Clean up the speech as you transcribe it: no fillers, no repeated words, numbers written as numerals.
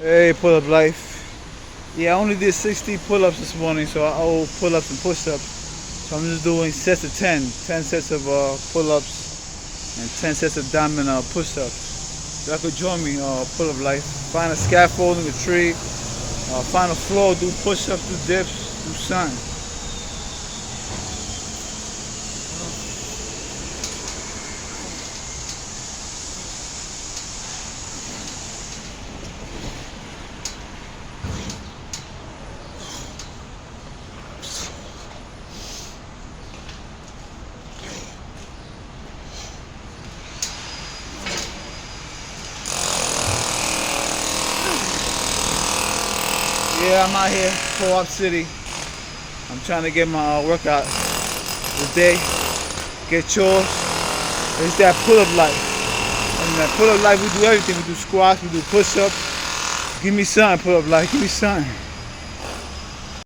Hey, pull-up life. Yeah, I only did 60 pull-ups this morning, so I owe pull-ups and push-ups. So I'm just doing sets of 10 sets of pull-ups and 10 sets of diamond push-ups. Y'all could join me, pull-up life. Find a scaffolding, a tree, find a floor, do push-ups, do dips, do something. Yeah, I'm out here, Co-op City. I'm trying to get my workout today. Get chores. It's that pull-up life. And that pull-up life, we do everything. We do squats, we do push-ups. Give me something, pull-up life. Give me something.